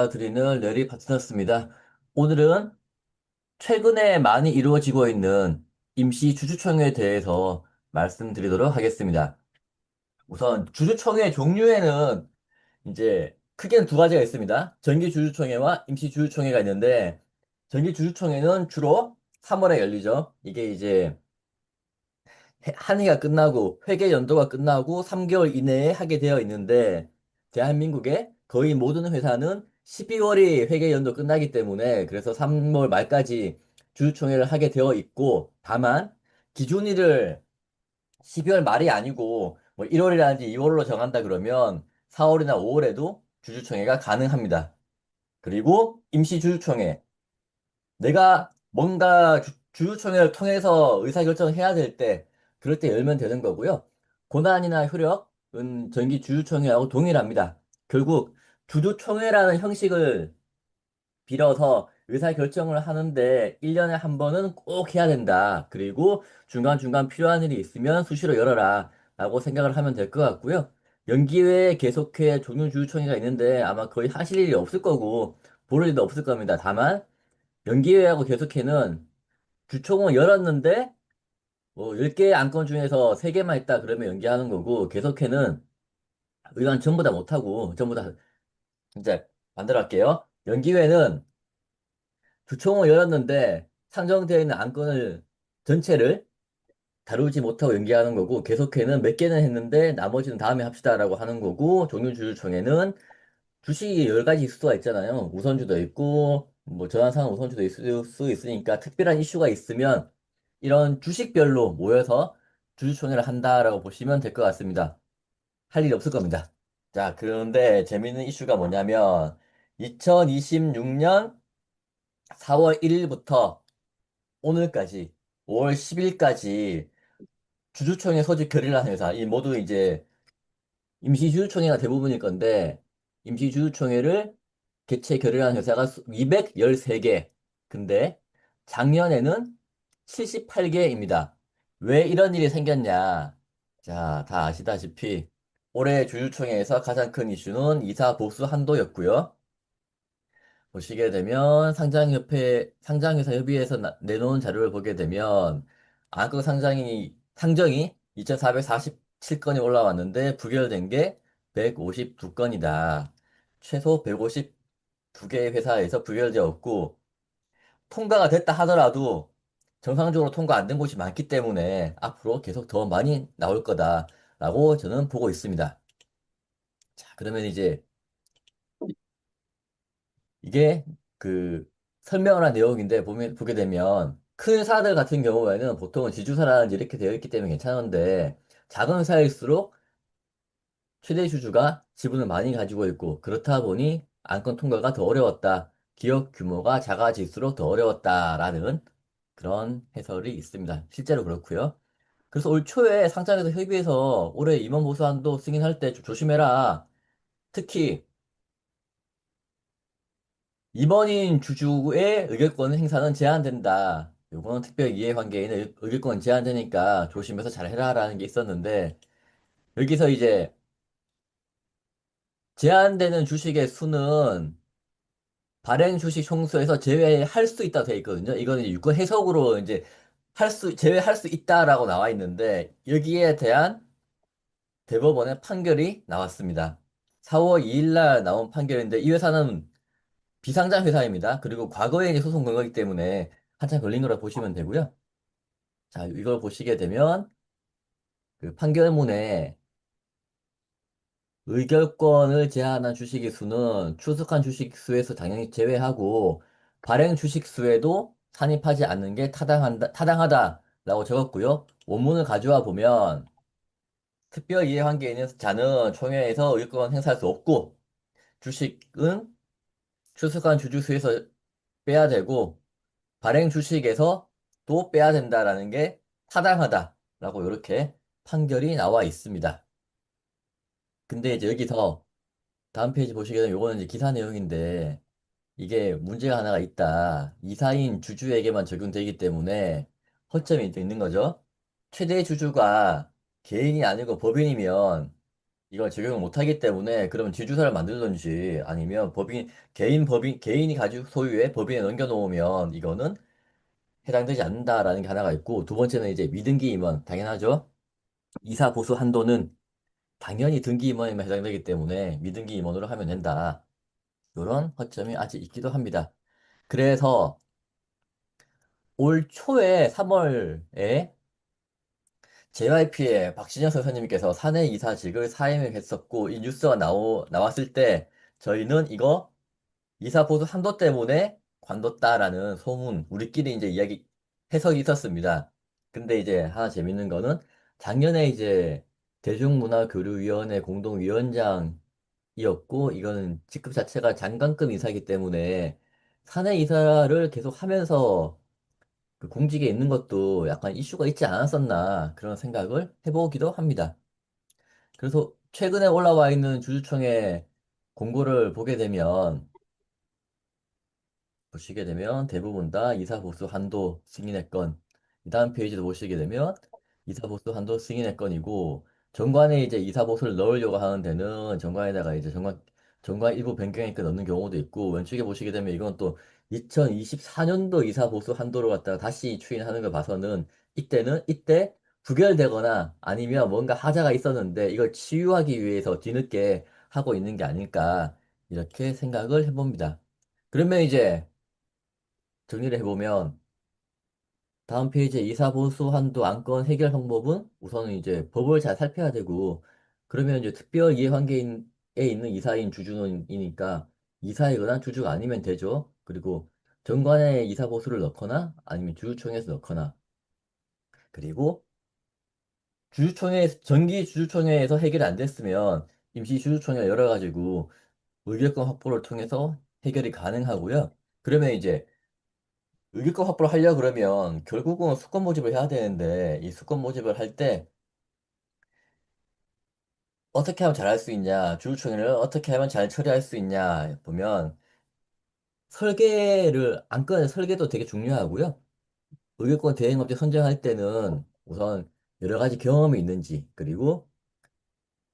드리는 레리 파트너스입니다. 오늘은 최근에 많이 이루어지고 있는 임시 주주총회에 대해서 말씀드리도록 하겠습니다. 우선 주주총회 종류에는 이제 크게는 두 가지가 있습니다. 정기 주주총회와 임시 주주총회가 있는데 정기 주주총회는 주로 3월에 열리죠. 이게 이제 한 해가 끝나고 회계 연도가 끝나고 3개월 이내에 하게 되어 있는데 대한민국의 거의 모든 회사는 12월이 회계 연도 끝나기 때문에 그래서 3월 말까지 주주총회를 하게 되어 있고 다만 기준일을 12월 말이 아니고 뭐 1월이라든지 2월로 정한다 그러면 4월이나 5월에도 주주총회가 가능합니다. 그리고 임시 주주총회 내가 뭔가 주주총회를 통해서 의사결정을 해야 될 때, 그럴 때 열면 되는 거고요. 권한이나 효력은 정기 주주총회하고 동일합니다. 결국 주주총회라는 형식을 빌어서 의사결정을 하는데 1년에 한 번은 꼭 해야 된다. 그리고 중간중간 필요한 일이 있으면 수시로 열어라. 라고 생각을 하면 될 것 같고요. 연기회에 계속해 종료주주총회가 있는데 아마 거의 하실 일이 없을 거고, 볼 일도 없을 겁니다. 다만, 연기회하고 계속해는 주총을 열었는데 뭐 10개 안건 중에서 3개만 있다 그러면 연기하는 거고 계속해는 의원 전부 다 못하고 전부 다 이제 반대로 할게요. 연기회는 주총을 열었는데 상정되어 있는 안건을 전체를 다루지 못하고 연기하는 거고 계속해는 몇 개는 했는데 나머지는 다음에 합시다라고 하는 거고 종료주주총회는 주식이 여러 가지 있을 수가 있잖아요. 우선주도 있고, 뭐, 전환상은 우선주도 있을 수 있으니까 특별한 이슈가 있으면 이런 주식별로 모여서 주주총회를 한다라고 보시면 될 것 같습니다. 할 일이 없을 겁니다. 자, 그런데 재밌는 이슈가 뭐냐면 2026년 4월 1일부터 오늘까지 5월 10일까지 주주총회 소집 결의를 한 회사, 이 모두 이제 임시주주총회가 대부분일 건데, 임시주주총회를 개최 결의한 회사가 213개. 근데 작년에는 78개입니다. 왜 이런 일이 생겼냐? 자, 다 아시다시피 올해 주주총회에서 가장 큰 이슈는 이사 보수 한도였고요. 보시게 되면 상장회사 협의회에서 내놓은 자료를 보게 되면 안건 상정이 2447건이 올라왔는데 부결된 게 152건이다. 최소 152개의 회사에서 부결되었고 통과가 됐다 하더라도 정상적으로 통과 안 된 곳이 많기 때문에 앞으로 계속 더 많이 나올 거다라고 저는 보고 있습니다. 자, 그러면 이제 이게 그 설명을 한 내용인데 보게 되면 큰 회사들 같은 경우에는 보통은 지주사라든지 이렇게 되어 있기 때문에 괜찮은데 작은 회사일수록 최대 주주가 지분을 많이 가지고 있고 그렇다 보니 안건 통과가 더 어려웠다. 기업 규모가 작아질수록 더 어려웠다라는 그런 해설이 있습니다. 실제로 그렇고요. 그래서 올 초에 상장에서 협의해서 올해 임원 보수한도 승인할 때 좀 조심해라. 특히 임원인 주주의 의결권 행사는 제한된다. 요거는 특별 이해관계인의 의결권 제한되니까 조심해서 잘 해라라는 게 있었는데 여기서 이제 제한되는 주식의 수는 발행 주식 총수에서 제외할 수 있다고 되어 있거든요. 이거는 유권 해석으로 이제 제외할 수 있다라고 나와 있는데 여기에 대한 대법원의 판결이 나왔습니다. 4월 2일 날 나온 판결인데 이 회사는 비상장 회사입니다. 그리고 과거에 이제 소송 건 거기 때문에 한참 걸린 거라 보시면 되고요. 자, 이걸 보시게 되면 그 판결문에 의결권을 제한한 주식의 수는 추석한 주식 수에서 당연히 제외하고 발행 주식 수에도 산입하지 않는 게 타당하다라고 적었고요. 원문을 가져와 보면 특별 이해관계에 있는 자는 총회에서 의결권 행사할 수 없고 주식은 추석한 주주 수에서 빼야 되고 발행 주식에서 또 빼야 된다라는 게 타당하다라고 이렇게 판결이 나와 있습니다. 근데 이제 여기서 다음 페이지 보시게 되면 요거는 이제 기사 내용인데 이게 문제가 하나가 있다. 이사인 주주에게만 적용되기 때문에 허점이 또 있는 거죠. 최대 주주가 개인이 아니고 법인이면 이걸 적용을 못하기 때문에 그러면 지주사를 만들든지 아니면 개인이 가지고 소유의 법인에 넘겨놓으면 이거는 해당되지 않는다라는 게 하나가 있고 두 번째는 이제 미등기 임원 당연하죠. 이사 보수 한도는 당연히 등기 임원에만 해당되기 때문에 미등기 임원으로 하면 된다. 이런 허점이 아직 있기도 합니다. 그래서 올 초에 3월에 JYP의 박진영 선생님께서 사내 이사직을 사임했었고 이 뉴스가 나왔을 때 저희는 이거 이사 보수 한도 때문에 관뒀다라는 소문 우리끼리 이제 이야기 해석이 있었습니다. 근데 이제 하나 재밌는 거는 작년에 이제 대중문화교류위원회 공동위원장이었고 이거는 직급 자체가 장관급 이사이기 때문에 사내 이사를 계속 하면서 그 공직에 있는 것도 약간 이슈가 있지 않았었나 그런 생각을 해보기도 합니다. 그래서 최근에 올라와 있는 주주총회 공고를 보시게 되면 대부분 다 이사보수 한도 승인의 건, 이 다음 페이지도 보시게 되면 이사보수 한도 승인의 건이고, 정관에 이제 이사보수를 넣으려고 하는 데는 정관에다가 이제 정관 일부 변경액을 넣는 경우도 있고, 왼쪽에 보시게 되면 이건 또 2024년도 이사보수 한도를 갖다가 다시 추인하는 걸 봐서는 이때 부결되거나 아니면 뭔가 하자가 있었는데 이걸 치유하기 위해서 뒤늦게 하고 있는 게 아닐까, 이렇게 생각을 해봅니다. 그러면 이제 정리를 해보면 다음 페이지에 이사보수 한도 안건 해결 방법은 우선은 이제 법을 잘 살펴야 되고 그러면 이제 특별 이해관계에 있는 이사인 주주이니까 이사이거나 주주가 아니면 되죠. 그리고 정관에 이사보수를 넣거나 아니면 주주총회에서 넣거나 그리고 정기 주주총회에서 해결이 안 됐으면 임시 주주총회를 열어가지고 의결권 확보를 통해서 해결이 가능하고요. 그러면 이제 의결권 확보를 하려 그러면 결국은 수권 모집을 해야 되는데 이 수권 모집을 할 때 어떻게 하면 잘할 수 있냐, 주주총회를 어떻게 하면 잘 처리할 수 있냐 보면 안건의 설계도 되게 중요하고요. 의결권 대행업체 선정할 때는 우선 여러 가지 경험이 있는지 그리고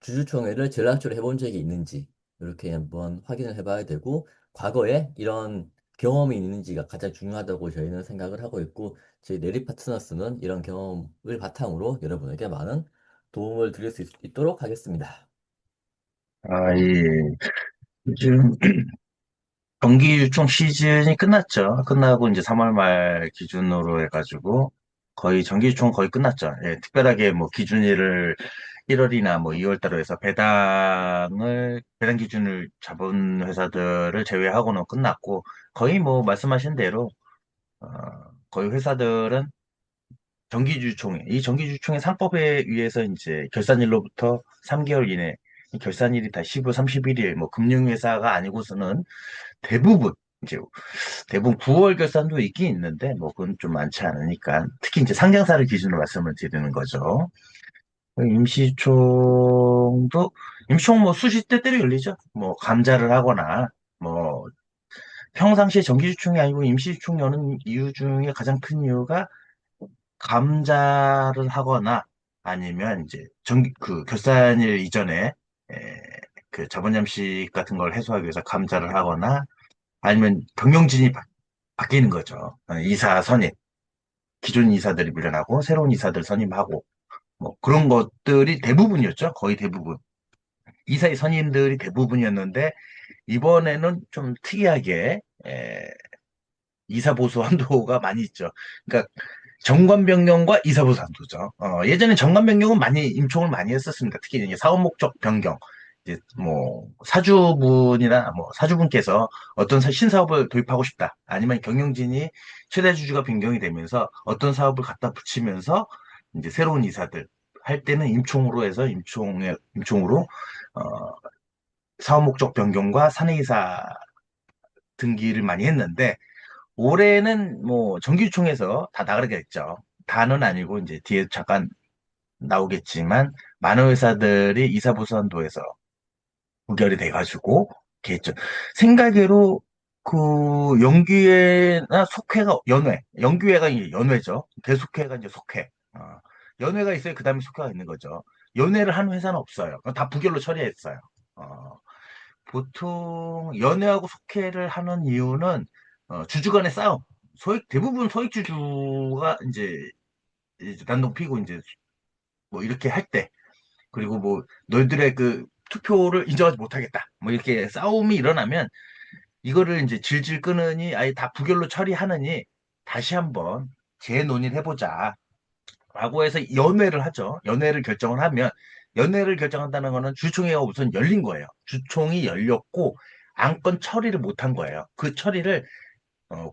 주주총회를 전략적으로 해본 적이 있는지 이렇게 한번 확인을 해봐야 되고 과거에 이런 경험이 있는지가 가장 중요하다고 저희는 생각을 하고 있고 저희 내리 파트너스는 이런 경험을 바탕으로 여러분에게 많은 도움을 드릴 수 있도록 하겠습니다. 아, 예. 요즘 정기 유총 시즌이 끝났죠. 끝나고 이제 3월 말 기준으로 해가지고 거의 정기 유총 거의 끝났죠. 예, 특별하게 뭐 기준일을 1월이나 뭐 2월 달로 해서 배당 기준을 잡은 회사들을 제외하고는 끝났고 거의 뭐 말씀하신 대로 어, 거의 회사들은 정기주총회, 이 정기주총회 상법에 의해서 이제 결산일로부터 3개월 이내, 이 결산일이 다 15, 31일, 뭐 금융회사가 아니고서는 대부분, 이제 대부분 9월 결산도 있긴 있는데, 뭐 그건 좀 많지 않으니까, 특히 이제 상장사를 기준으로 말씀을 드리는 거죠. 임시총도, 임시총 뭐 수시 때때로 열리죠. 뭐 감자를 하거나, 뭐 평상시에 정기주총이 아니고 임시주총 여는 이유 중에 가장 큰 이유가 감자를 하거나 아니면 이제 그 결산일 이전에 에, 그 자본 잠식 같은 걸 해소하기 위해서 감자를 하거나 아니면 경영진이 바뀌는 거죠. 이사 선임, 기존 이사들이 물러나고 새로운 이사들 선임하고 뭐 그런 것들이 대부분이었죠. 거의 대부분. 이사의 선임들이 대부분이었는데 이번에는 좀 특이하게 이사 보수 한도가 많이 있죠. 그러니까 정관 변경과 이사 보수 한도죠. 예전에 정관 변경은 많이 임총을 많이 했었습니다. 특히 이제 사업 목적 변경, 이제 뭐 사주분이나 뭐 사주분께서 어떤 신사업을 도입하고 싶다, 아니면 경영진이 최대 주주가 변경이 되면서 어떤 사업을 갖다 붙이면서 이제 새로운 이사들 할 때는 임총으로 해서 임총으로 어, 사업 목적 변경과 사내이사 등기를 많이 했는데 올해는 뭐 정기주총에서 다 나가겠죠. 다는 아니고 이제 뒤에 잠깐 나오겠지만 많은 회사들이 이사보수한도에서 부결이 돼가지고 이렇게 했죠. 생각외로 그 연기회나 속회가 연기회가 이제 연회죠. 대속회가 이제 속회. 연회가 있어야 그 다음에 속회가 있는 거죠. 연회를 하는 회사는 없어요. 다 부결로 처리했어요. 어, 보통 연회하고 속회를 하는 이유는 주주 간의 싸움. 대부분 소액 주주가 이제 단독 피고 이제 뭐 이렇게 할 때, 그리고 뭐 너희들의 그 투표를 인정하지 못하겠다. 뭐 이렇게 싸움이 일어나면 이거를 이제 질질 끄느니 아예 다 부결로 처리하느니 다시 한번 재논의를 해보자. 라고 해서 연회를 하죠. 연회를 결정을 하면 연회를 결정한다는 거는 주총회가 우선 열린 거예요. 주총이 열렸고 안건 처리를 못한 거예요. 그 처리를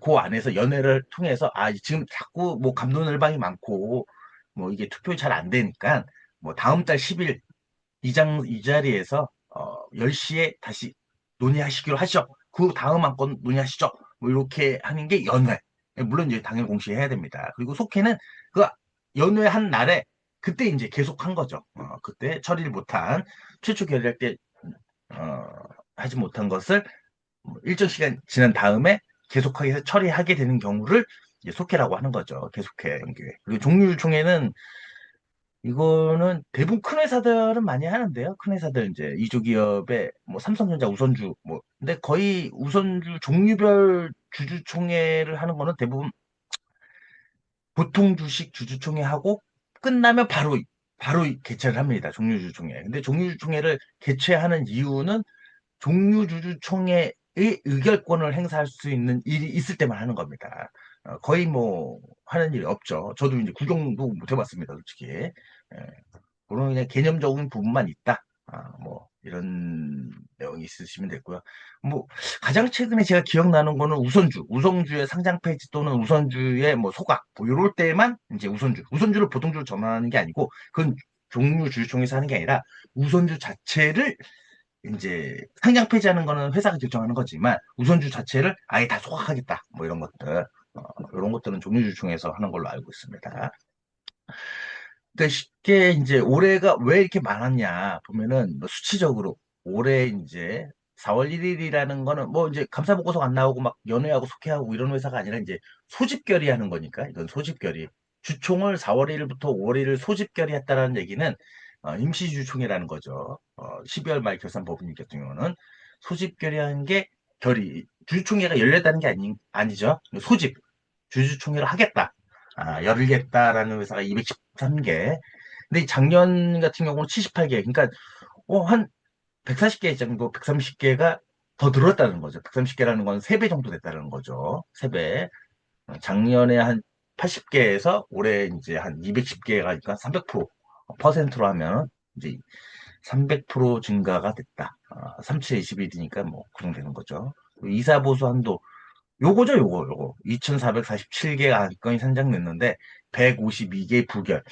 그 안에서 연회를 통해서 지금 자꾸 뭐 갑론을방이 많고 뭐 이게 투표가 잘 안 되니까 뭐 다음 달 10일 이 자리에서 10시에 다시 논의하시기로 하죠. 그 다음 안건 논의하시죠. 뭐 이렇게 하는 게 연회. 물론 이제 당일 공시해야 됩니다. 그리고 속회는 그 연회한 날에 그때 이제 계속한 거죠. 그때 처리를 못한 최초 결의할 때 어, 하지 못한 것을 뭐 일정 시간 지난 다음에 계속하게 해서 처리하게 되는 경우를 이제 속회라고 하는 거죠. 계속해 연기회. 그리고 종류총회는 이거는 대부분 큰 회사들은 많이 하는데요. 큰 회사들 이제 이조기업의 뭐 삼성전자, 우선주 뭐 근데 거의 우선주 종류별 주주총회를 하는 거는 대부분 보통 주식 주주총회하고 끝나면 바로 개최를 합니다. 종류주주총회. 근데 종류주주총회를 개최하는 이유는 종류주주총회의 의결권을 행사할 수 있는 일이 있을 때만 하는 겁니다. 거의 뭐 하는 일이 없죠. 저도 이제 구경도 못 해봤습니다, 솔직히. 예. 그런 그냥 개념적인 부분만 있다. 뭐 이런 내용이 있으시면 됐고요. 뭐 가장 최근에 제가 기억나는 거는 우성주의 상장 폐지 또는 우선주의 뭐 소각, 뭐 이럴 때만 이제 우선주를 보통주로 전환하는 게 아니고 그건 종류 주주총회에서 하는 게 아니라 우선주 자체를 이제 상장 폐지하는 거는 회사가 결정하는 거지만 우선주 자체를 아예 다 소각하겠다. 뭐 이런 것들, 이런 것들은 종류주총회에서 하는 걸로 알고 있습니다. 그러니까 쉽게 이제 올해가 왜 이렇게 많았냐 보면은 뭐 수치적으로 올해 이제 4월 1일이라는 거는 뭐 이제 감사 보고서가 안 나오고 막 연회하고 속회하고 이런 회사가 아니라 이제 소집결의 하는 거니까 이건 소집결의 주총을 4월 1일부터 5월 1일 소집결의 했다라는 얘기는 임시주총이라는 거죠. 12월 말 결산 법인님 같은 경우는 소집결의한 게 주총회가 열렸다는 게 아니죠. 소집 주주총회를 하겠다. 열겠다라는 회사가 213개. 근데 작년 같은 경우는 78개. 그러니까 한 140개 정도, 130개가 더 늘었다는 거죠. 130개라는 건 3배 정도 됐다는 거죠. 3배. 작년에 한 80개에서 올해 이제 한 210개가 니까 300%로 하면 이제 300% 증가가 됐다. 37에 21이니까 뭐 그 정도 되는 거죠. 이사보수 한도 요거죠, 요거. 2,447개가 안건이 선정됐는데 152개 부결.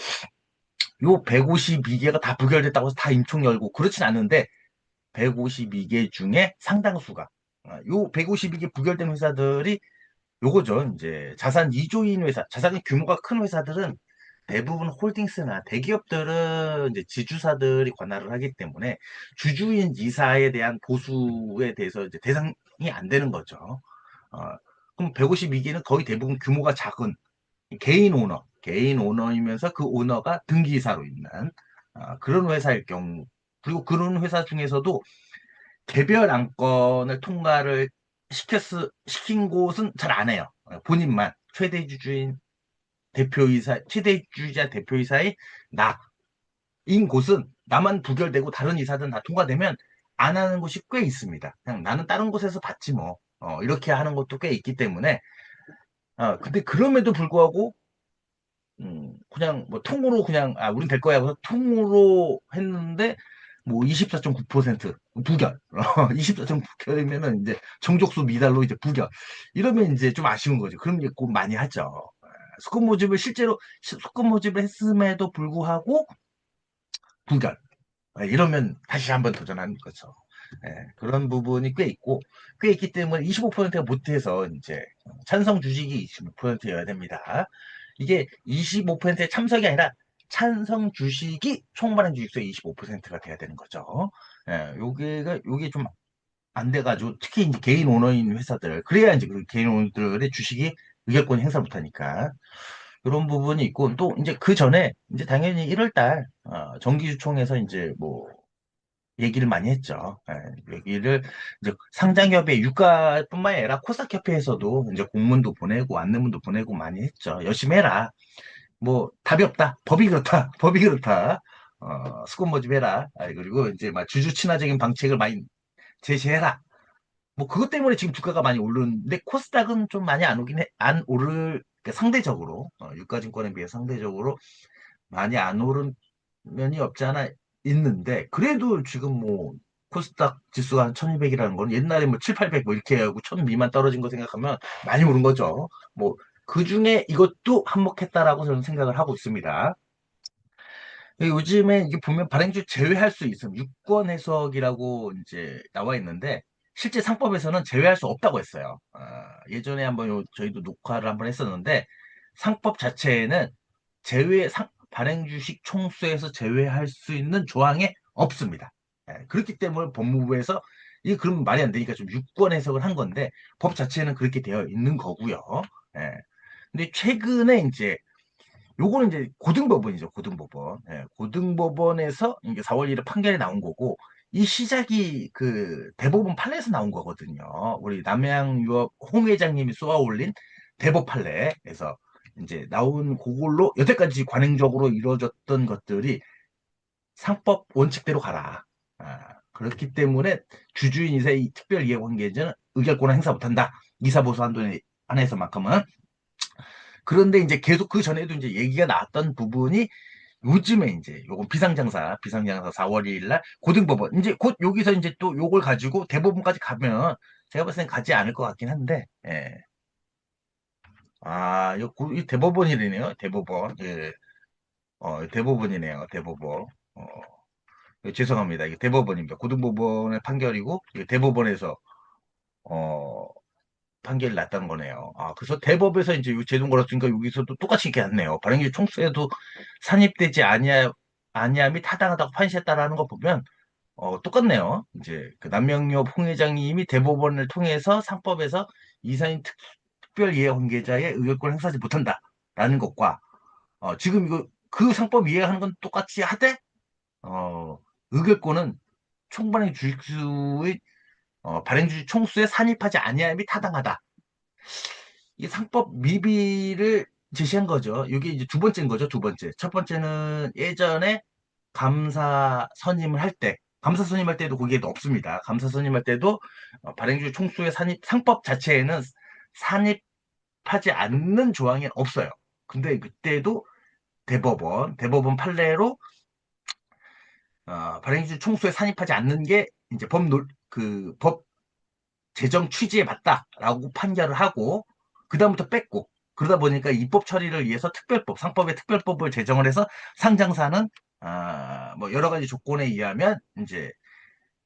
요 152개가 다 부결됐다고 해서 다 임총 열고 그렇진 않은데 152개 중에 상당수가 요 152개 부결된 회사들이 요거죠. 이제 자산 2조인 회사, 자산이 규모가 큰 회사들은 대부분 홀딩스나 대기업들은 이제 지주사들이 관할을 하기 때문에 주주인 이사에 대한 보수에 대해서 이제 대상이 안 되는 거죠. 어, 그럼 152개는 거의 대부분 규모가 작은 개인 오너이면서 그 오너가 등기이사로 있는 그런 회사일 경우, 그리고 그런 회사 중에서도 개별 안건을 통과를 시킨 곳은 잘 안 해요. 본인만 최대 주주자 대표이사의 나인 곳은 나만 부결되고 다른 이사들은 다 통과되면 안 하는 곳이 꽤 있습니다. 그냥 나는 다른 곳에서 받지 뭐. 이렇게 하는 것도 꽤 있기 때문에 근데 그럼에도 불구하고 그냥 뭐 통으로 그냥 우린 될 거야 하고서 통으로 했는데 뭐 24.9% 부결 24.9결이면은 이제 정족수 미달로 이제 부결 이러면 이제 좀 아쉬운 거죠. 그런 게 꼭 많이 하죠. 소금 모집을 했음에도 불구하고 부결 이러면 다시 한번 도전하는 거죠. 그런 부분이 꽤 있고 꽤 있기 때문에 25%가 못해서 이제 찬성 주식이 25%여야 됩니다. 이게 25%의 참석이 아니라 찬성 주식이 총반응 주식수의 25%가 돼야 되는 거죠. 요게 좀 안 돼가지고 특히 이제 개인 오너인 회사들 그래야 이제 그 개인 오너들의 주식이 의결권 행사 못하니까 이런 부분이 있고, 또 이제 그 전에 이제 당연히 1월 달 정기주총에서 이제 뭐 얘기를 많이 했죠. 예, 얘기를 이제 상장협회 유가뿐만 아니라 코스닥협회에서도 이제 공문도 보내고 안내문도 보내고 많이 했죠. 열심히 해라. 뭐 답이 없다. 법이 그렇다. 법이 그렇다. 수급 모집해라. 그리고 이제 막 주주 친화적인 방책을 많이 제시해라. 뭐 그것 때문에 지금 주가가 많이 오르는데 코스닥은 좀 많이 안 오긴 해. 안 오를 그러니까 상대적으로 유가증권에 비해 상대적으로 많이 안 오른 면이 없지 않아 있는데 그래도 지금 뭐 코스닥 지수가 한 1200이라는 건 옛날에 뭐 7, 800 뭐 이렇게 하고 1000 미만 떨어진 거 생각하면 많이 오른 거죠. 뭐 그중에 이것도 한몫했다라고 저는 생각을 하고 있습니다. 요즘에 이게 보면 발행주 제외할 수 있음 유권 해석이라고 이제 나와 있는데 실제 상법에서는 제외할 수 없다고 했어요. 예전에 한번 저희도 녹화를 한번 했었는데 상법 자체에는 발행 주식 총수에서 제외할 수 있는 조항이 없습니다. 그렇기 때문에 법무부에서 이게 그럼 말이 안 되니까 좀 유권 해석을 한 건데 법 자체는 그렇게 되어 있는 거고요. 예. 근데 최근에 이제 요거는 이제 고등법원이죠, 고등법원. 고등법원에서 이게 4월 1일 판결이 나온 거고, 이 시작이 그 대법원 판례에서 나온 거거든요. 우리 남양유업 홍 회장님이 쏘아 올린 대법 판례에서 이제 나온 그걸로 여태까지 관행적으로 이루어졌던 것들이 상법 원칙대로 가라. 그렇기 때문에 주주인 이사의 특별 이해관계자는 의결권을 행사 못한다. 이사보수 한도에 한해서만큼은. 그런데 이제 계속 그 전에도 이제 얘기가 나왔던 부분이 요즘에 이제 요건 비상장사 4월 2일 날 고등법원 이제 곧 여기서 이제 또 요걸 가지고 대법원까지 가면 제가 봤을 땐 가지 않을 것 같긴 한데 예. 이 대법원이네요. 대법원. 예. 대법원이네요. 대법원. 죄송합니다. 이게 대법원입니다. 고등법원의 판결이고 이게 대법원에서 어 판결이 났다는 거네요. 그래서 대법에서 이제 제동 걸었으니까 여기서도 똑같이 이렇게 났네요. 발행기 총수에도 산입되지 아니함이 타당하다고 판시했다라는 거 보면 똑같네요. 이제 그 남명엽 홍 회장님이 대법원을 통해서 상법에서 이사인 특별 이해 관계자의 의결권을 행사하지 못한다라는 것과 지금 이거 그 상법 이해하는 건 똑같이 하되 의결권은 총발행 주식수의 발행주식 총수에 산입하지 아니함이 타당하다. 이 상법 미비를 제시한 거죠. 이게 이제 두 번째인 거죠. 두 번째. 첫 번째는 예전에 감사 선임할 때도 거기에 없습니다. 감사 선임할 때도 발행주 총수의 상법 자체에는 산입하지 않는 조항이 없어요. 근데 그때도 대법원 판례로 발행주 총수에 산입하지 않는 게 이제 법 재정 취지에 맞다라고 판결을 하고 그다음부터 뺐고 그러다 보니까 입법 처리를 위해서 상법의 특별법을 제정을 해서 상장사는 뭐 여러 가지 조건에 의하면 이제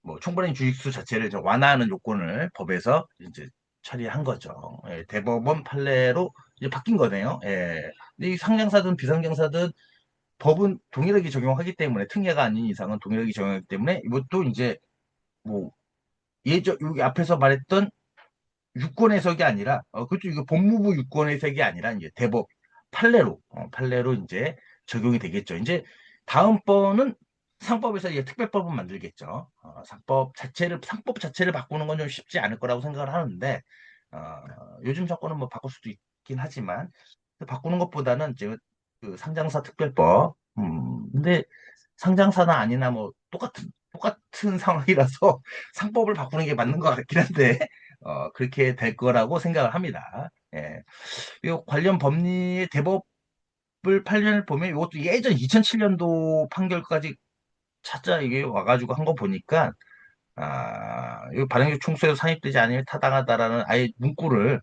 뭐 총발행 주식수 자체를 이제 완화하는 요건을 법에서 이제 처리한 거죠. 대법원 판례로 이제 바뀐 거네요. 근데 이 상장사든 비상장사든 법은 동일하게 적용하기 때문에 특례가 아닌 이상은 동일하게 적용하기 때문에 이것도 이제 뭐 여기 앞에서 말했던 유권 해석이 아니라 그렇죠. 이거 법무부 유권 해석이 아니라 이제 대법 판례로 이제 적용이 되겠죠. 이제 다음번은 상법에서 이제 특별법은 만들겠죠. 상법 자체를 바꾸는 건 좀 쉽지 않을 거라고 생각을 하는데 어, 요즘 정권은 뭐 바꿀 수도 있긴 하지만 바꾸는 것보다는 이제 그 상장사 특별법 근데 상장사나 아니나 뭐 똑같은 상황이라서 상법을 바꾸는 게 맞는 것 같긴 한데 그렇게 될 거라고 생각을 합니다. 예. 이 관련 법리의 대법을 판례를 보면 이것도 예전 2007년도 판결까지 찾아 이게 와가지고 한 거 보니까 이 발행주 총수에서 산입되지 않으면 타당하다라는 아예 문구를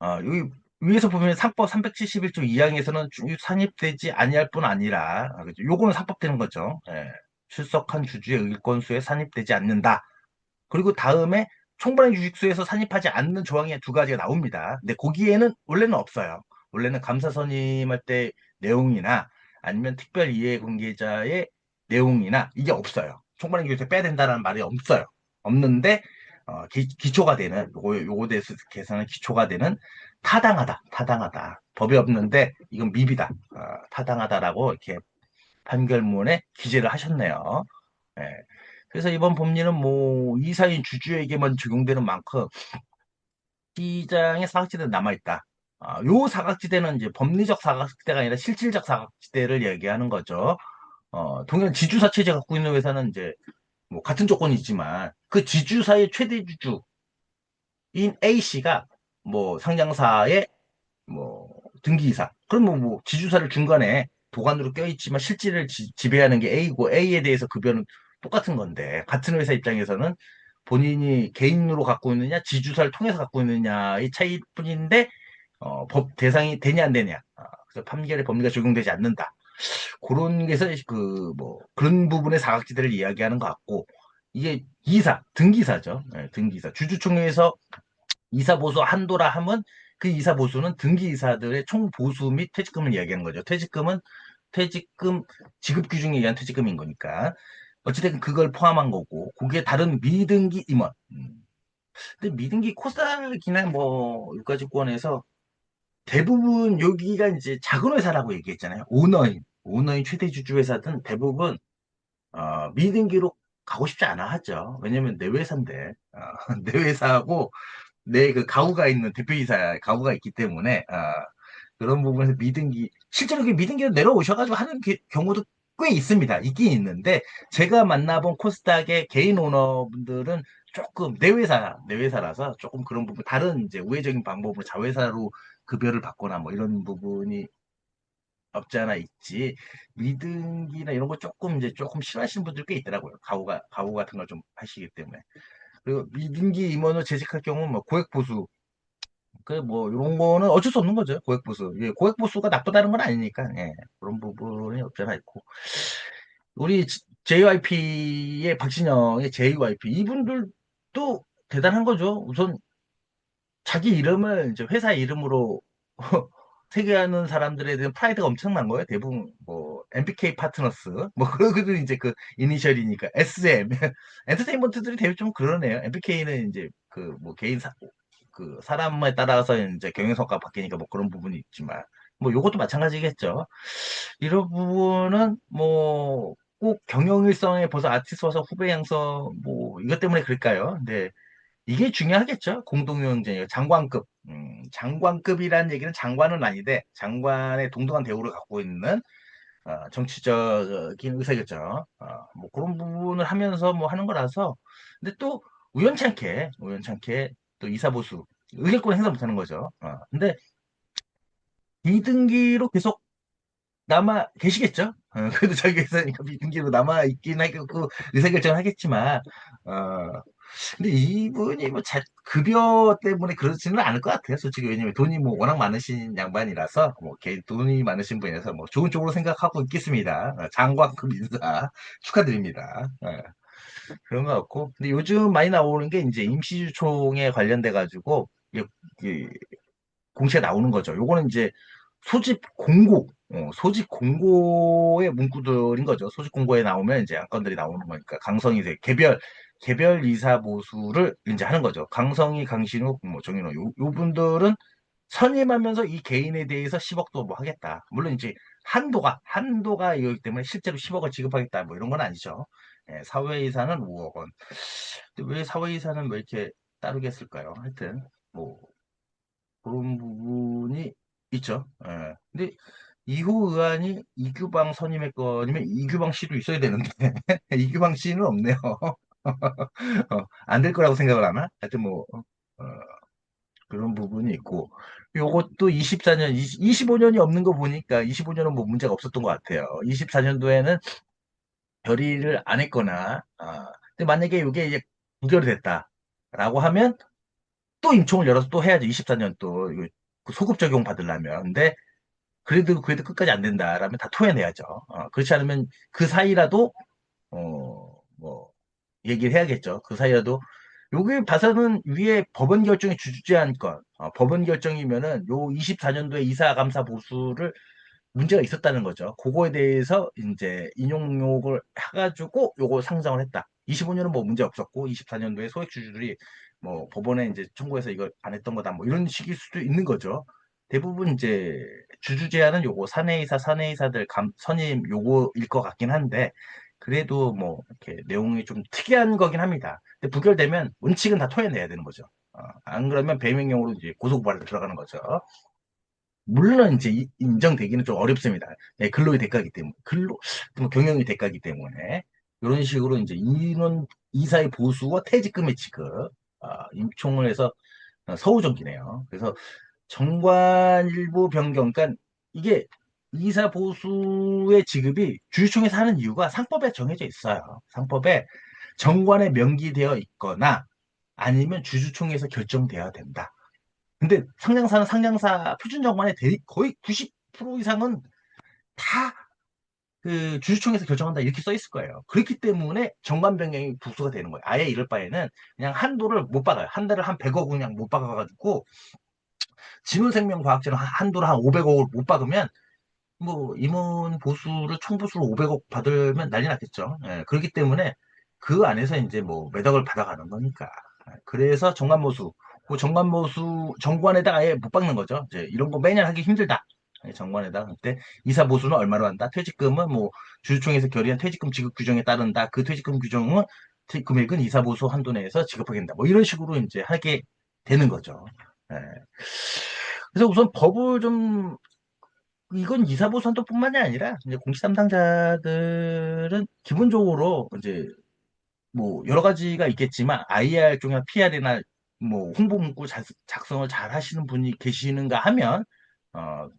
여기 위에서 보면 상법 371조 2항에서는 산입되지 아니할 뿐 아니라 그죠? 요거는 상법되는 거죠. 출석한 주주의 의권수에 산입되지 않는다. 그리고 다음에 총발행 주식수에서 산입하지 않는 조항이 두 가지가 나옵니다. 근데 거기에는 원래는 없어요. 원래는 감사 선임할 때 내용이나 아니면 특별 이해관계자의 내용이나 이게 없어요. 총발행 주식수에 빼야 된다는 말이 없어요. 없는데 기초가 되는, 요거 대해서 계산은 기초가 되는 타당하다. 법이 없는데 이건 미비다. 타당하다라고 이렇게 판결문에 기재를 하셨네요. 예. 그래서 이번 법리는 뭐 이사인 주주에게만 적용되는 만큼 시장의 사각지대는 남아있다. 요 사각지대는 이제 법리적 사각지대가 아니라 실질적 사각지대를 얘기하는 거죠. 동일한 지주사 체제 갖고 있는 회사는 이제 뭐 같은 조건이지만 그 지주사의 최대 주주인 A씨가 뭐 상장사의 뭐 등기이사. 그럼 뭐 지주사를 중간에 도관으로 껴있지만 실질을 지배하는 게 A고 A에 대해서 급여는 똑같은 건데 같은 회사 입장에서는 본인이 개인으로 갖고 있느냐 지주사를 통해서 갖고 있느냐의 차이뿐인데 법 대상이 되냐 안 되냐. 그래서 판결의 법리가 적용되지 않는다. 그런 게서 그 뭐 그런 부분의 사각지대를 이야기하는 것 같고 이게 등기사죠. 예, 등기사. 주주총회에서 이사 보수 한도라 하면 그 이사 보수는 등기 이사들의 총 보수 및 퇴직금을 이야기하는 거죠. 퇴직금 지급 규정에 의한 퇴직금인 거니까 어찌됐든 그걸 포함한 거고 그게 다른 미등기 임원. 근데 미등기 코스닥이나 뭐 유가증권에서 대부분 여기가 이제 작은 회사라고 얘기했잖아요. 오너인 최대 주주 회사든 대부분 미등기로 가고 싶지 않아 하죠. 왜냐면 내 회사인데 내 회사하고 내 그 가구가 있는 대표이사 가구가 있기 때문에 그런 부분에서 실제로 그 미등기로 내려오셔가지고 하는 경우도 꽤 있습니다. 있긴 있는데 제가 만나본 코스닥의 개인 오너분들은 조금 내 회사라서 조금 그런 부분 다른 이제 우회적인 방법으로 자회사로 급여를 받거나 뭐 이런 부분이 없지 않아 있지. 미등기나 이런 거 조금 싫어하시는 분들 꽤 있더라고요. 가구 같은 걸 좀 하시기 때문에. 그리고 미등기 임원을 재직할 경우 뭐 고액보수 그 뭐 이런 거는 어쩔 수 없는 거죠. 고액보수. 예, 고액보수가 나쁘다는 건 아니니까. 예, 그런 부분이 없잖아 있고. 우리 JYP의 박진영의 JYP 이분들도 대단한 거죠. 우선 자기 이름을 이제 회사 이름으로 새겨하는 사람들에 대한 프라이드가 엄청난 거예요. 대부분 뭐 MBK 파트너스 뭐 그들 이제 그 이니셜이니까 SM 엔터테인먼트들이 대부분 좀 그러네요. MBK는 이제 그 뭐 그 사람에 따라서 이제 경영 성과가 바뀌니까 뭐 그런 부분이 있지만 뭐 요것도 마찬가지겠죠. 이런 부분은 뭐 꼭 경영일성에 벌써 아티스트 와서 후배 양성 뭐 이것 때문에 그럴까요? 근데 이게 중요하겠죠. 공동경쟁, 장관급. 장관급이라는 얘기는 장관은 아닌데, 장관의 동등한 대우를 갖고 있는 정치적인 의사겠죠. 뭐 그런 부분을 하면서 뭐 하는 거라서. 근데 또 우연찮게 또 이사보수, 의결권 행사 못하는 거죠. 근데 비등기로 계속 남아 계시겠죠? 그래도 자기 회사니까 비등기로 남아 있긴 하겠고, 의사결정을 하겠지만, 어, 근데 이분이 뭐 급여 때문에 그러지는 않을 것 같아요. 솔직히 왜냐면 돈이 뭐 워낙 많으신 양반이라서 뭐 돈이 많으신 분이라서 뭐 좋은 쪽으로 생각하고 있겠습니다. 장관급 인사 축하드립니다. 그런 것 같고. 근데 요즘 많이 나오는 게 이제 임시주총에 관련돼 가지고 공시에 나오는 거죠. 요거는 이제 소집 공고의 문구들인 거죠. 소집 공고에 나오면 이제 안건들이 나오는 거니까 강성이 이제 개별 이사 보수를 이제 하는 거죠. 강성희, 강신욱, 뭐 정인호 요 분들은 선임하면서 이 개인에 대해서 10억도 뭐 하겠다. 물론 이제 한도가 이거기 때문에 실제로 10억을 지급하겠다. 뭐 이런 건 아니죠. 예, 사회이사는 5억 원. 근데 왜 사회이사는 왜 이렇게 따르게 했을까요? 하여튼 뭐 그런 부분이 있죠. 예. 근데 이호 의안이 이규방 선임의 건이면 이규방 씨도 있어야 되는데 이규방 씨는 없네요. 안 될 거라고 생각을 하나? 하여튼 뭐 어, 그런 부분이 있고 요것도 24년, 25년이 없는 거 보니까 25년은 뭐 문제가 없었던 것 같아요. 24년도에는 결의를 안 했거나 근데 만약에 이게 이제 부결이 됐다라고 하면 또 임총을 열어서 또 해야죠. 24년 또 이거 그 소급 적용 받으려면. 근데 그래도 끝까지 안 된다라면 다 토해내야죠. 그렇지 않으면 그 사이라도 뭐 얘기를 해야겠죠. 그 사이라도 요게 봐서는 위에 법원 결정의 주주제한 건 법원 결정이면은 요 24년도에 이사 감사 보수를 문제가 있었다는 거죠. 그거에 대해서 이제 인용욕을 해가지고 요거 상정을 했다. 25년은 뭐 문제 없었고 24년도에 소액주주들이 뭐 법원에 이제 청구해서 이걸 안 했던 거다 뭐 이런 식일 수도 있는 거죠. 대부분 이제 주주 제한은 요거 사내이사들 선임 요거일 것 같긴 한데 그래도 뭐 이렇게 내용이 좀 특이한 거긴 합니다. 근데 부결되면 원칙은 다 토해내야 되는 거죠. 안 그러면 배명령으로 이제 고소고발에 들어가는 거죠. 물론 이제 인정되기는 좀 어렵습니다. 네, 근로의 대가이기 때문에 뭐 경영의 대가이기 때문에 이런 식으로 이제 이사의 보수와 퇴직금의 지급 임총을 해서 서우정기네요. 그래서 정관 일부 변경, 그러니까 이게 이사 보수의 지급이 주주총회에서 하는 이유가 상법에 정해져 있어요. 상법에 정관에 명기되어 있거나 아니면 주주총회에서 결정돼야 된다. 근데 상장사는 상장사 표준정관의 거의 90% 이상은 다 그 주주총회에서 결정한다 이렇게 써 있을 거예요. 그렇기 때문에 정관 변경이 부수가 되는 거예요. 아예 이럴 바에는 그냥 한도를 못 박아요. 한 달을 한 100억 그냥 못 박아가지고 진훈생명과학재는 한도를 한 500억을 못 박으면 뭐 임원 보수를 총보수로 500억 받으면 난리 났겠죠. 예, 그렇기 때문에 그 안에서 이제 뭐 매덕을 받아가는 거니까. 그래서 정관보수, 그 정관보수 정관에다 아예 못 박는 거죠. 이제 이런 거 매년 하기 힘들다. 예, 정관에다 그때 이사 보수는 얼마로 한다. 퇴직금은 뭐 주주총회에서 결의한 퇴직금 지급 규정에 따른다. 그 퇴직금 규정은 금액은 이사 보수 한도 내에서 지급하게 된다. 뭐 이런 식으로 이제 하게 되는 거죠. 예. 그래서 우선 법을 좀 이건 이사보선도뿐만이 아니라 이제 공시 담당자들은 기본적으로 이제 뭐 여러 가지가 있겠지만 IR 쪽이나 PR이나 뭐 홍보 문구 작성을 잘 하시는 분이 계시는가 하면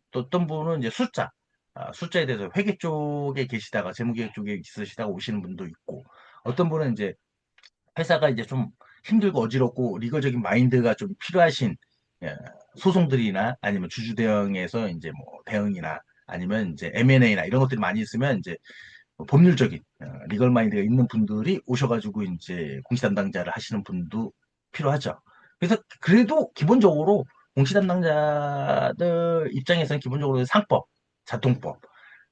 또 어떤 분은 이제 숫자에 대해서 회계 쪽에 계시다가 재무계획 쪽에 있으시다가 오시는 분도 있고 어떤 분은 이제 회사가 이제 좀 힘들고 어지럽고 리거적인 마인드가 좀 필요하신 예, 소송들이나 아니면 주주 대응에서 이제 뭐 대응이나 아니면 이제 M&A나 이런 것들이 많이 있으면 이제 뭐 법률적인 리걸 마인드가 있는 분들이 오셔가지고 이제 공시 담당자를 하시는 분도 필요하죠. 그래서 그래도 기본적으로 공시 담당자들 입장에서는 기본적으로 상법, 자통법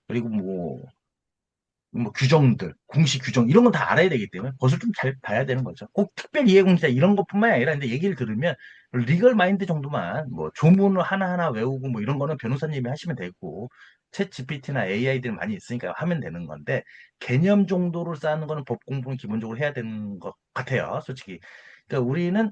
그리고 뭐 규정들, 공시 규정 이런 건 다 알아야 되기 때문에 그것을 좀 잘 봐야 되는 거죠. 꼭 특별 이해공시자 이런 것뿐만이 아니라 근데 얘기를 들으면 리걸 마인드 정도만 뭐 조문을 하나하나 외우고 뭐 이런 거는 변호사님이 하시면 되고 챗 GPT나 AI들 많이 있으니까 하면 되는 건데 개념 정도를 쌓는 거는 법 공부는 기본적으로 해야 되는 것 같아요. 솔직히. 그러니까 우리는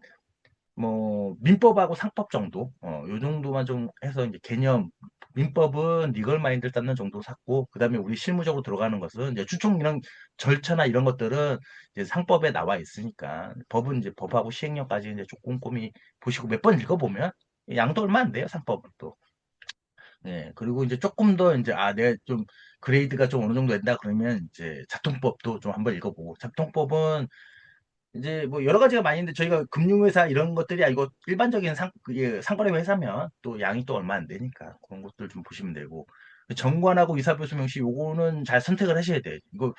뭐 민법하고 상법 정도 요 정도만 좀 해서 이제 개념 민법은 리걸 마인드를 쌓는 정도 샀고 그다음에 우리 실무적으로 들어가는 것은 이제 추총 이런 절차나 이런 것들은 이제 상법에 나와 있으니까 법은 이제 법하고 시행령까지 이제 좀 꼼꼼히 보시고 몇 번 읽어보면 양도 얼마 안 돼요 상법은 또 예, 그리고 이제 조금 더 이제, 내가 좀 그레이드가 좀 어느 정도 된다 그러면 이제 작동법도 좀 한번 읽어보고, 작동법은 이제 뭐 여러 가지가 많이 있는데 저희가 금융회사 이런 것들이 아니고 일반적인 상거래 회사면 또 양이 또 얼마 안 되니까 그런 것들 좀 보시면 되고 정관하고 이사보수명시 요거는 잘 선택을 하셔야 돼요. 이거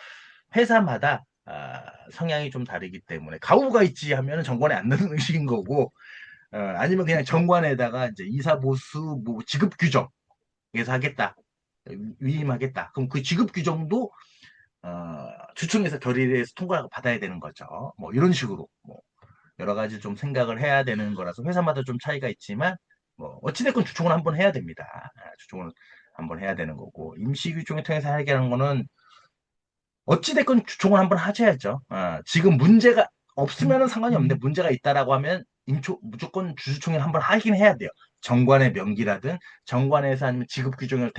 회사마다 성향이 좀 다르기 때문에 가우가 있지 하면은 정관에 안 넣는 식인 거고 아니면 그냥 정관에다가 이제 이사보수 뭐 지급 규정에서 하겠다 위임하겠다 그럼 그 지급 규정도 주총에서 결의를 해서 통과를 받아야 되는 거죠. 뭐 이런 식으로 뭐 여러 가지 좀 생각을 해야 되는 거라서 회사마다 좀 차이가 있지만 뭐 어찌됐건 주총을 한번 해야 됩니다. 주총을 한번 해야 되는 거고 임시규총을 통해서 해결하는 거는 어찌됐건 주총을 한번 하셔야죠. 지금 문제가 없으면 상관이 없는데 문제가 있다라고 하면 무조건 주주총회 한번 하긴 해야 돼요. 정관의 명기라든 정관에서 아니면 지급 규정을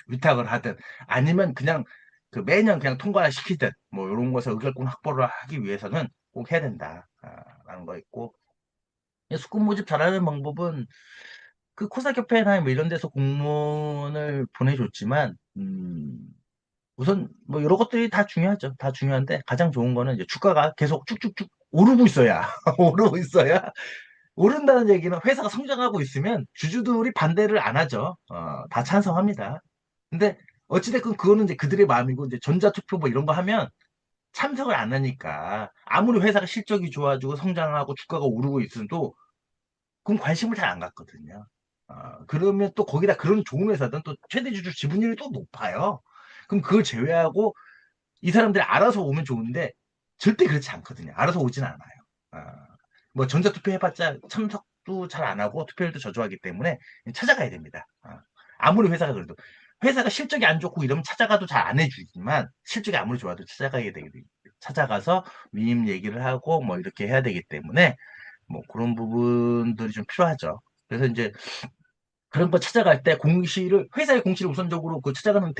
위탁을 하든 아니면 그냥 그 매년 그냥 통과를 시키든 뭐 이런 것을 의결권 확보를 하기 위해서는 꼭 해야 된다라는 거 있고 수급 모집 잘하는 방법은 그 코사협회나 뭐 이런 데서 공문을 보내줬지만 우선 뭐 여러 것들이 다 중요하죠. 다 중요한데 가장 좋은 거는 이제 주가가 계속 쭉쭉쭉 오르고 있어야 오르고 있어야 오른다는 얘기는 회사가 성장하고 있으면 주주들이 반대를 안 하죠. 다 찬성합니다. 근데 어찌됐건 그거는 이제 그들의 마음이고 이제 전자투표 뭐 이런 거 하면 참석을 안 하니까 아무리 회사가 실적이 좋아지고 성장하고 주가가 오르고 있어도 그럼 관심을 잘 안 갖거든요. 그러면 또 거기다 그런 좋은 회사든 또 최대 주주 지분율이 또 높아요. 그럼 그걸 제외하고 이 사람들이 알아서 오면 좋은데 절대 그렇지 않거든요. 알아서 오진 않아요. 아, 뭐 전자투표 해봤자 참석도 잘 안 하고 투표율도 저조하기 때문에 찾아가야 됩니다. 아무리 회사가 그래도 회사가 실적이 안 좋고 이러면 찾아가도 잘 안 해주지만 실적이 아무리 좋아도 찾아가야 되기 찾아가서 위임 얘기를 하고 뭐 이렇게 해야 되기 때문에 뭐 그런 부분들이 좀 필요하죠. 그래서 이제 그런 거 찾아갈 때 공시를 회사의 공시를 우선적으로 그 찾아가는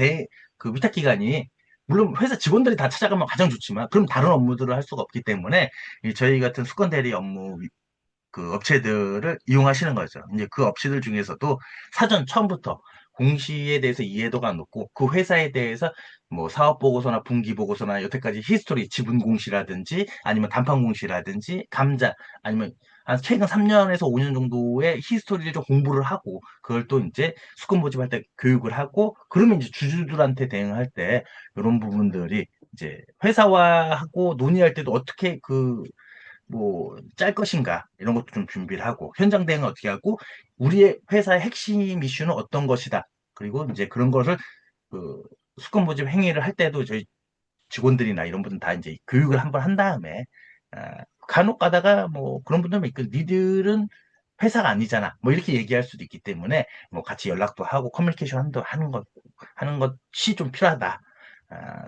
그 위탁 기관이 물론 회사 직원들이 다 찾아가면 가장 좋지만 그럼 다른 업무들을 할 수가 없기 때문에 이 저희 같은 수건 대리 업무 그 업체들을 이용하시는 거죠. 이제 그 업체들 중에서도 사전 처음부터 공시에 대해서 이해도가 높고 그 회사에 대해서 뭐 사업 보고서나 분기 보고서나 여태까지 히스토리 지분 공시라든지 아니면 단판 공시라든지 감자 아니면 한 최근 3년에서 5년 정도의 히스토리를 좀 공부를 하고 그걸 또 이제 수권 모집할 때 교육을 하고 그러면 이제 주주들한테 대응할 때 이런 부분들이 이제 회사와하고 논의할 때도 어떻게 뭐, 짤 것인가, 이런 것도 좀 준비를 하고, 현장 대응은 어떻게 하고, 우리의 회사의 핵심 이슈는 어떤 것이다. 그리고 이제 그런 것을, 그, 수권 모집 행위를 할 때도 저희 직원들이나 이런 분들 다 이제 교육을 한번 한 다음에, 간혹 가다가 뭐 그런 분들은 있고, 니들은 회사가 아니잖아. 뭐 이렇게 얘기할 수도 있기 때문에, 뭐 같이 연락도 하고 커뮤니케이션 하는 것이 좀 필요하다.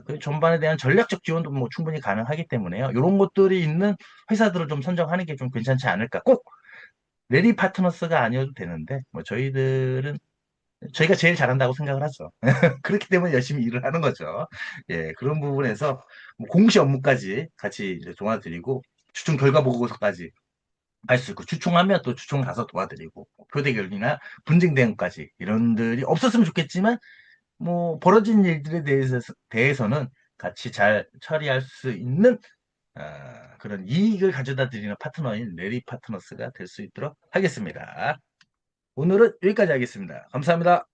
그 전반에 대한 전략적 지원도 뭐 충분히 가능하기 때문에요. 이런 것들이 있는 회사들을 좀 선정하는 게 좀 괜찮지 않을까. 꼭 레디 파트너스가 아니어도 되는데, 뭐 저희가 제일 잘한다고 생각을 하죠. 그렇기 때문에 열심히 일을 하는 거죠. 예, 그런 부분에서 뭐 공시 업무까지 같이 이제 도와드리고, 추천 결과 보고서까지 할 수 있고, 추총하면 또 추총 가서 도와드리고, 표대결이나 분쟁 대응까지 이런들이 없었으면 좋겠지만, 뭐 벌어진 일들에 대해서는 같이 잘 처리할 수 있는 그런 이익을 가져다 드리는 파트너인 레리 파트너스가 될 수 있도록 하겠습니다. 오늘은 여기까지 하겠습니다. 감사합니다.